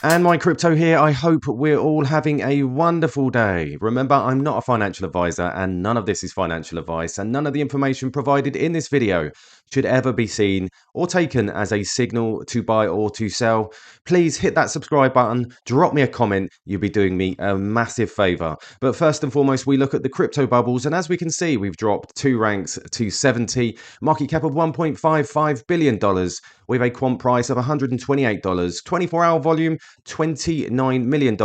And my crypto here, I hope we're all having a wonderful day. Remember, I'm not a financial advisor and none of this is financial advice, and none of the information provided in this video should ever be seen or taken as a signal to buy or to sell. Please hit that subscribe button, drop me a comment, you'll be doing me a massive favor. But first and foremost, we look at the crypto bubbles, and as we can see, we've dropped 2 ranks to 70, market cap of $1.55 billion, with a quant price of $128, 24-hour volume $29 million,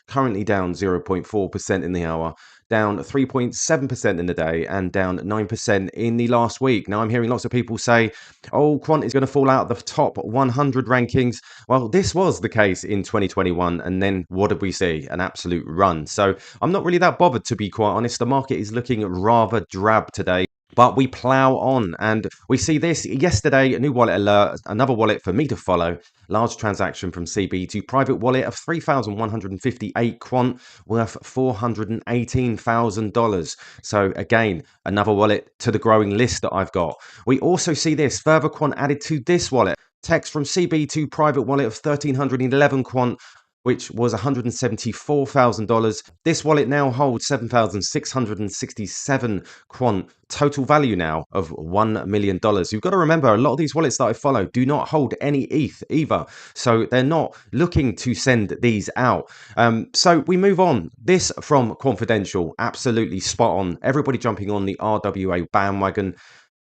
currently down 0.4% in the hour, down 3.7% in the day, and down 9% in the last week. Now, I'm hearing lots of people say, oh, quant is going to fall out of the top 100 rankings. Well, this was the case in 2021, and then what did we see? An absolute run. So I'm not really that bothered, to be quite honest. The market is looking rather drab today. But we plow on, and we see this yesterday, a new wallet alert, another wallet for me to follow. Large transaction from CB to private wallet of 3,158 quant, worth $418,000. So again, another wallet to the growing list that I've got. We also see this, further quant added to this wallet. Text from CB to private wallet of 1,311 quant, which was $174,000. This wallet now holds 7,667 quant, total value now of $1 million. You've got to remember, a lot of these wallets that I follow do not hold any ETH either, so they're not looking to send these out. So we move on. This from Confidential, absolutely spot on. Everybody jumping on the RWA bandwagon.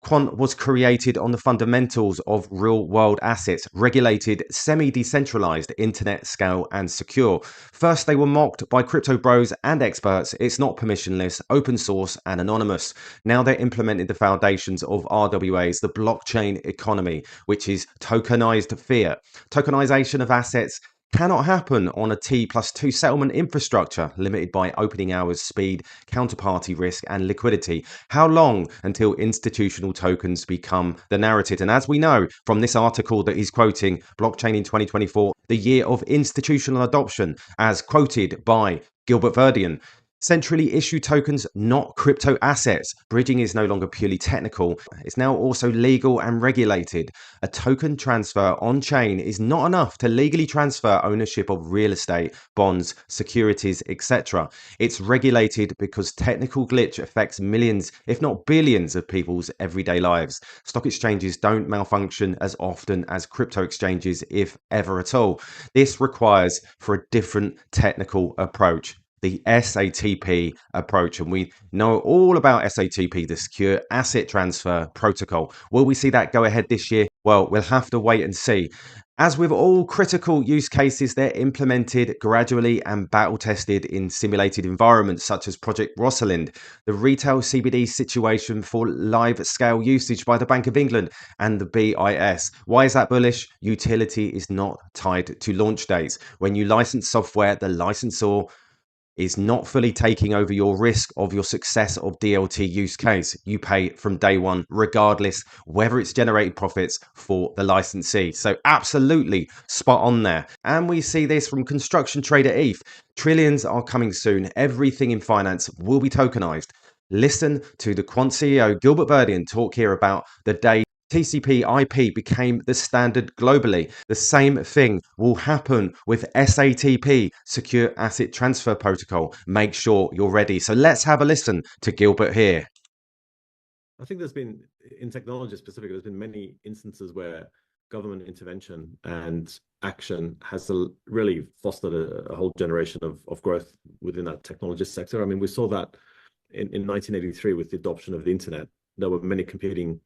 Quant was created on the fundamentals of real-world assets, regulated, semi-decentralized, internet scale, and secure. First, they were mocked by crypto bros and experts. It's not permissionless, open source, and anonymous. Now they're implementing the foundations of RWAs, the blockchain economy, which is tokenized fiat. Tokenization of assets cannot happen on a T+2 settlement infrastructure limited by opening hours, speed, counterparty risk, and liquidity. How long until institutional tokens become the narrative? And as we know from this article that he's quoting, Blockchain in 2024, the year of institutional adoption, as quoted by Gilbert Verdian. Centrally issued tokens, not crypto assets. Bridging is no longer purely technical. It's now also legal and regulated. A token transfer on chain is not enough to legally transfer ownership of real estate, bonds, securities, etc. It's regulated because technical glitch affects millions, if not billions, of people's everyday lives. Stock exchanges don't malfunction as often as crypto exchanges, if ever at all. This requires for a different technical approach, the SATP approach, and we know all about SATP, the Secure Asset Transfer Protocol. Will we see that go ahead this year? Well, we'll have to wait and see. As with all critical use cases, they're implemented gradually and battle tested in simulated environments such as Project Rosalind, the retail CBD situation for live scale usage by the Bank of England and the BIS. Why is that bullish? Utility is not tied to launch dates. When you license software, the licensor is not fully taking over your risk of your success of DLT use case. You pay from day one, regardless whether it's generated profits for the licensee. So absolutely spot on there. And we see this from construction trader ETH. Trillions are coming soon. Everything in finance will be tokenized. Listen to the quant CEO Gilbert Verdian talk here about the day TCP IP became the standard globally. The same thing will happen with SATP, Secure Asset Transfer Protocol. Make sure you're ready. So let's have a listen to Gilbert here. I think there's been, in technology specifically, there's been many instances where government intervention and action has really fostered a whole generation of growth within that technology sector. I mean, we saw that in 1983 with the adoption of the internet. There were many competing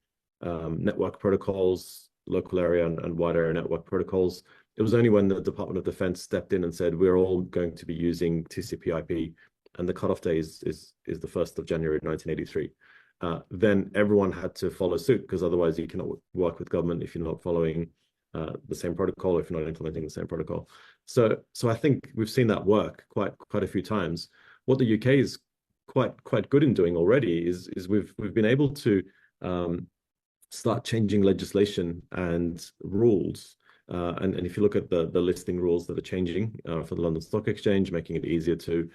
network protocols, local area and wide area network protocols. It was only when the Department of Defense stepped in and said, we're all going to be using TCP IP, and the cutoff day is the 1st of January 1983. Then everyone had to follow suit, because otherwise you cannot work with government if you're not following the same protocol, if you're not implementing the same protocol. So I think we've seen that work quite a few times. What the UK is quite good in doing already is we've been able to start changing legislation and rules. And if you look at the listing rules that are changing for the London Stock Exchange, making it easier to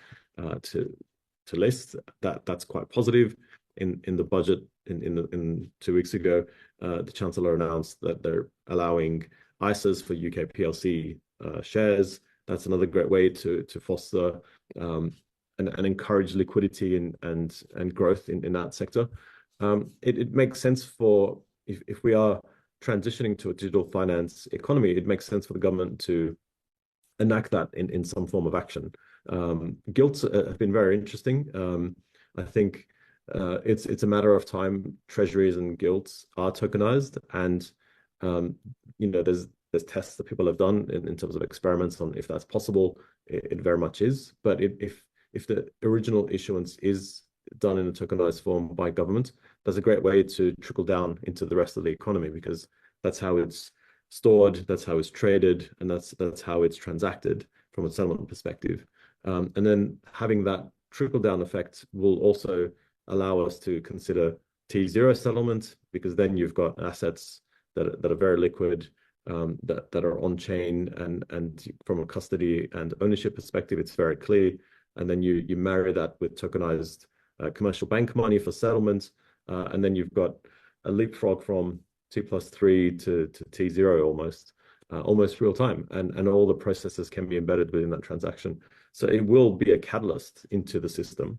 list, that's quite positive. In the budget in 2 weeks ago, the Chancellor announced that they're allowing ISAs for UK PLC shares. That's another great way to foster and encourage liquidity and growth in that sector. It makes sense for if we are transitioning to a digital finance economy, it makes sense for the government to enact that in some form of action. Gilts have been very interesting. I think it's a matter of time. Treasuries and gilts are tokenized, and there's tests that people have done in terms of experiments on if that's possible. It very much is. But if the original issuance is done in a tokenized form by government, that's a great way to trickle down into the rest of the economy, because that's how it's stored, that's how it's traded, and that's how it's transacted from a settlement perspective. And then having that trickle down effect will also allow us to consider T0 settlement, because then you've got assets that are very liquid, that are on chain, and from a custody and ownership perspective, it's very clear. And then you marry that with tokenized commercial bank money for settlement, and then you've got a leapfrog from T+3 to T0 almost real time, and all the processes can be embedded within that transaction. So it will be a catalyst into the system,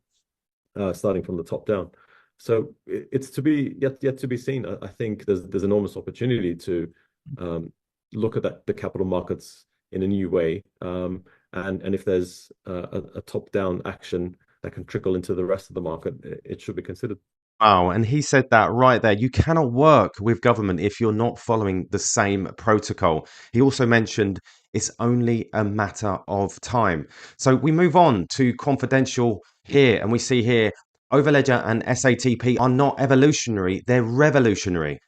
starting from the top down. So it's yet to be seen. I think there's enormous opportunity to look at the capital markets in a new way, and if there's a top-down action that can trickle into the rest of the market, it should be considered. Wow, and he said that right there. You cannot work with government if you're not following the same protocol. He also mentioned it's only a matter of time. So we move on to confidential here, and we see here Overledger and SATP are not evolutionary, they're revolutionary.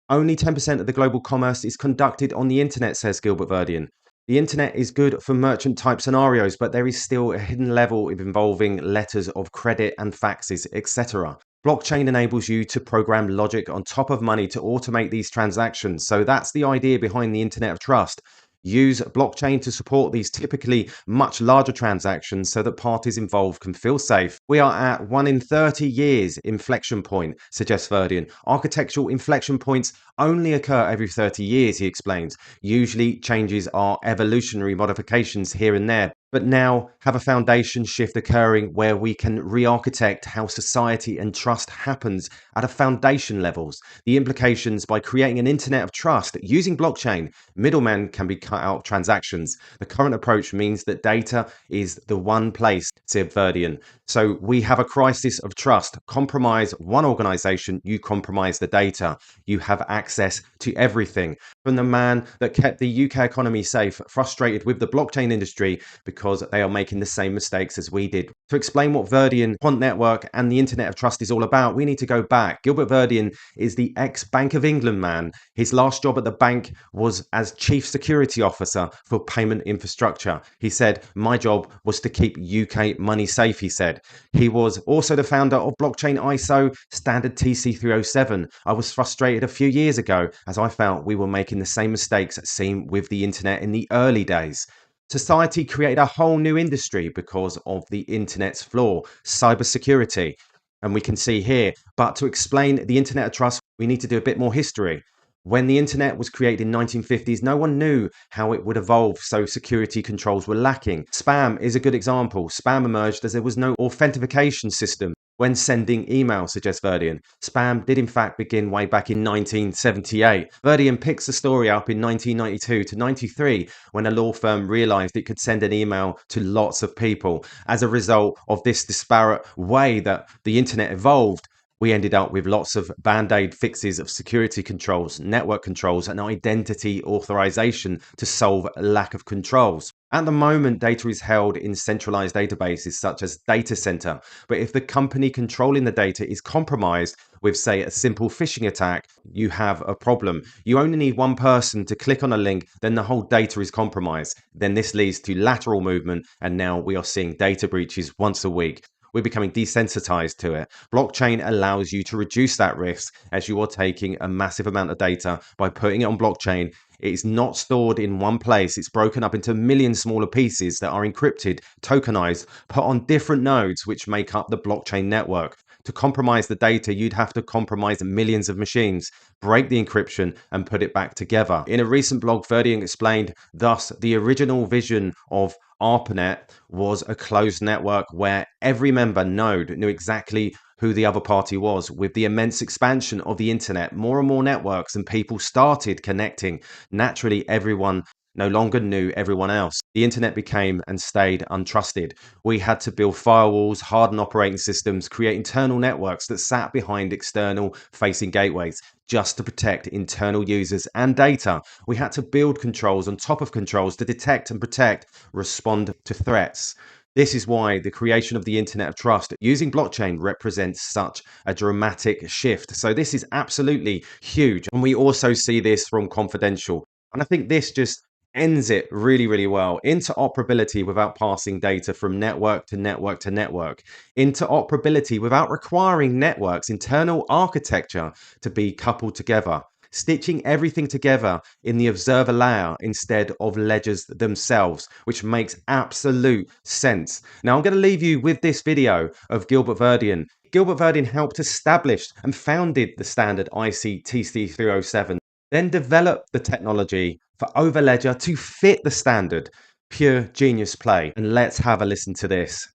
Only 10% of the global commerce is conducted on the internet, says Gilbert Verdian. The internet is good for merchant type scenarios, but there is still a hidden level of involving letters of credit and faxes, etc. Blockchain enables you to program logic on top of money to automate these transactions. So that's the idea behind the Internet of Trust. Use blockchain to support these typically much larger transactions so that parties involved can feel safe. We are at 1 in 30 years inflection point, suggests Verdian. Architectural inflection points only occur every 30 years, he explains. Usually changes are evolutionary modifications here and there, but now have a foundation shift occurring where we can re-architect how society and trust happens at a foundation levels. The implications by creating an internet of trust using blockchain, middlemen can be cut out of transactions. The current approach means that data is the one place, said Verdian. So we have a crisis of trust. Compromise one organization, you compromise the data. You have access to everything. From the man that kept the UK economy safe, frustrated with the blockchain industry because they are making the same mistakes as we did. To explain what Verdian, Quant Network, and the Internet of Trust is all about, we need to go back. Gilbert Verdian is the ex-Bank of England man. His last job at the bank was as Chief Security Officer for payment infrastructure. He said, my job was to keep UK money safe, he said. He was also the founder of blockchain ISO standard TC307. I was frustrated a few years ago as I felt we were making the same mistakes seen with the internet in the early days. Society created a whole new industry because of the internet's flaw, cybersecurity. And we can see here, but to explain the Internet of Trust, we need to do a bit more history. When the internet was created in 1950s, no one knew how it would evolve, so security controls were lacking. Spam is a good example. Spam emerged as there was no authentication system when sending email, suggests Verdian. Spam did in fact begin way back in 1978. Verdian picks the story up in 1992 to 93 when a law firm realized it could send an email to lots of people. As a result of this disparate way that the internet evolved, we ended up with lots of band-aid fixes of security controls, network controls, and identity authorization to solve lack of controls. At the moment, data is held in centralized databases such as data center, but if the company controlling the data is compromised with, say, a simple phishing attack, you have a problem. You only need one person to click on a link, then the whole data is compromised. Then this leads to lateral movement, and now we are seeing data breaches once a week. We're becoming desensitized to it. Blockchain allows you to reduce that risk as you are taking a massive amount of data by putting it on blockchain. It is not stored in one place. It's broken up into a million smaller pieces that are encrypted, tokenized, put on different nodes which make up the blockchain network. To compromise the data, you'd have to compromise millions of machines, break the encryption, and put it back together. In a recent blog, Verdian explained, thus, the original vision of ARPANET was a closed network where every member node knew exactly who the other party was. With the immense expansion of the internet, more and more networks and people started connecting. Naturally, everyone no longer knew everyone else. The internet became and stayed untrusted. We had to build firewalls, harden operating systems, create internal networks that sat behind external facing gateways just to protect internal users and data. We had to build controls on top of controls to detect and protect, respond to threats. This is why the creation of the Internet of Trust using blockchain represents such a dramatic shift. So this is absolutely huge. And we also see this from confidential. And I think this just ends it really, really well. Interoperability without passing data from network to network to network. Interoperability without requiring networks' internal architecture to be coupled together. Stitching everything together in the observer layer instead of ledgers themselves, which makes absolute sense. Now, I'm going to leave you with this video of Gilbert Verdian. Gilbert Verdian helped establish and founded the standard IC TC307, then developed the technology for Overledger to fit the standard. Pure genius play. And let's have a listen to this.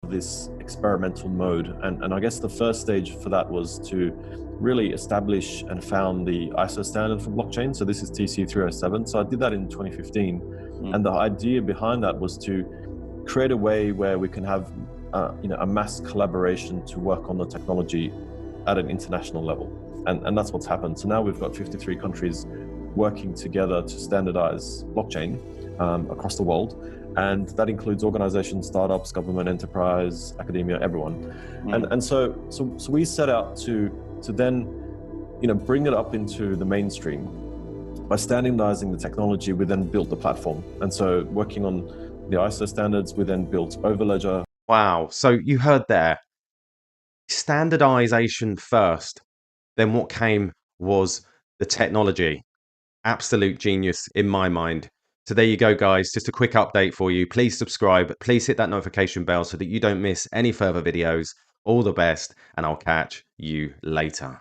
This experimental mode, and I guess the first stage for that was to really establish and found the ISO standard for blockchain. So this is TC307. So I did that in 2015, and the idea behind that was to create a way where we can have a mass collaboration to work on the technology at an international level, and that's what's happened. So now we've got 53 countries working together to standardize blockchain across the world. And that includes organizations, startups, government, enterprise, academia, everyone. And so we set out to then, bring it up into the mainstream. By standardizing the technology, we then built the platform. And so working on the ISO standards, we then built Overledger. Wow. So you heard there, standardization first, then what came was the technology. Absolute genius in my mind. So there you go, guys. Just a quick update for you. Please subscribe. Please hit that notification bell so that you don't miss any further videos. All the best, and I'll catch you later.